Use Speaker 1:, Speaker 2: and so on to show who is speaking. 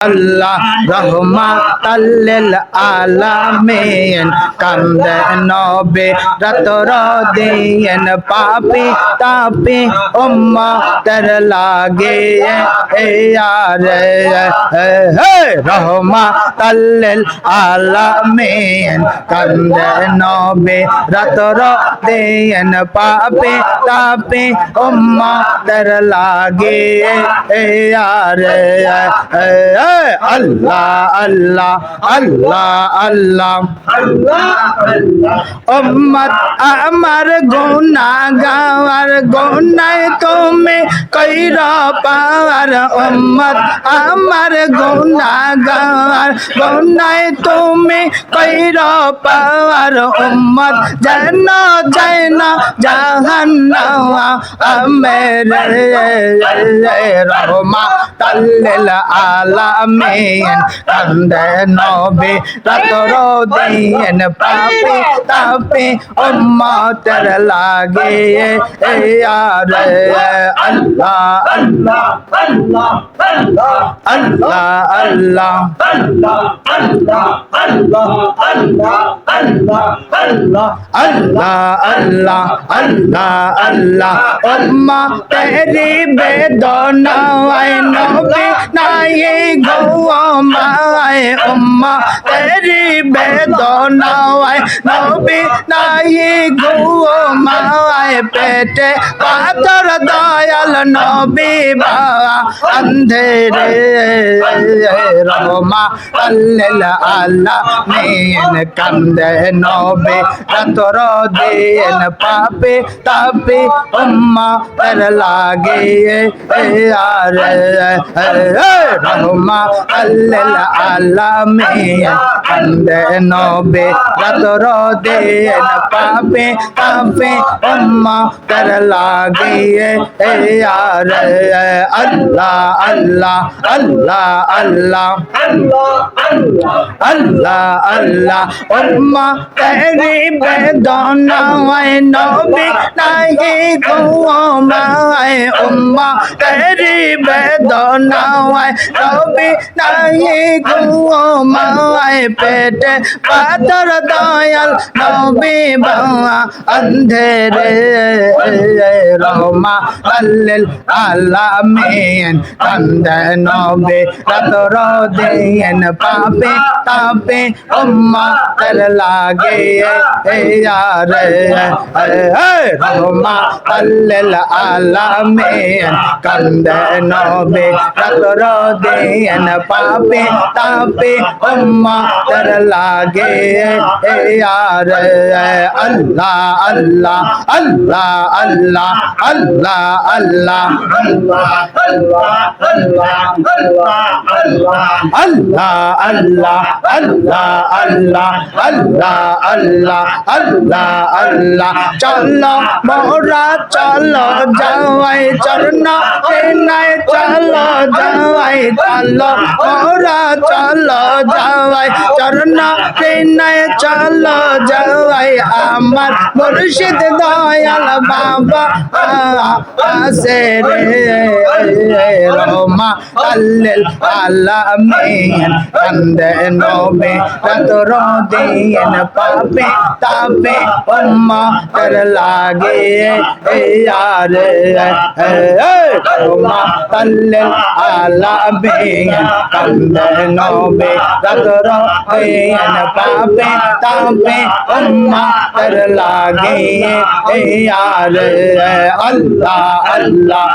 Speaker 1: আল্লাহ রহমাতাল লিল আলামিন কান্দে নবে রাতর দিন পাপি তাপি উম্মতের লাগে ইয়ারে হে রহমাতাল লিল আলামিন কান্দে নবে রাতর দিন পাপি তাপি উম্মতের লাগে ইয়ারে আল্লাহ আল্লাহ আল্লাহ আল্লাহ উম্মত আমার গুনাহগার গুনাহ তুমি কইরা পার উম্মত আমার গুনাহগার গুনাহ তুমি কইরা পার উম্মত যেন যায় না জাহান্নাম আমেরে রহমাতাল লিল আলামিন কান্দে নবে রাতর দিন পাপি তাপি উম্মতের লাগে ইয়ারে আল্লাহ আল্লাহ আল্লাহ আল্লাহ আল্লাহ আল্লাহ আল্লাহ আল্লাহ আল্লাহ আল্লাহ আল্লাহ আল্লাহ আল্লাহ আল্লাহ উম্মতেরি বেদনায় নবী নাই গো মায় উম্মতেরি বেদনায় নবী নাই গো মায় পেটে পাথর দয়াল নবী বাবা অন্ধেরে রহমাতাল লিল আলামিন কান্দে নবে রাতর দিন পাপি তাপি উম্মতের লাগে ইয়ারে রহমাতাল লিল আলামিন কান্দে নবে রাতর দিন পাপি তাপি উম্মতের লাগে ইয়ারে আল্লাহ আল্লাহ আল্লাহ আল্লাহ আল্লাহ আল্লাহ উম্মতেরি বেদনায় নবী নাই গো মায় উম্মতেরি বেদনায় নবী নাই গো মায় পেটে পাথর দয়াল নবী বাবা অন্ধেরে রহমাতাল লিল আলামিন কান্দে নবে রাতর দিন পাপি তাপি উম্মতের লাগে ইয়ারে রহমাতাল লিল আলামিন কান্দে নবে রাতর দিন পাপি তাপি উম্মতের লাগে ইয়ারে আল্লাহ আল্লাহ আল্লাহ আল্লাহ আল্লাহ আল্লাহ আল্লাহ আল্লাহ আল্লাহ আল্লাহ আল্লাহ আল্লাহ আল্লাহ আল্লাহ চলো মোরা চলো যাওয়াই চরণ নাই চলো যাওয়াই চলো মোরা চলো যাওয়াই চরণ নাই চলো যাওয়াই আমার মুর্শিদ দয়াল বাবা আসে রে রহমাতাল লিল আলামিন কান্দে নবে রাতর দিন পাপি তাপি উম্মতের লাগে ইয়ারে রহমাতাল লিল আলামিন কান্দে নবে রাতর দিন পাপি তাপি উম্মতের লাগে ইয়ারে আল্লাহ আল্লাহ আল্লাহ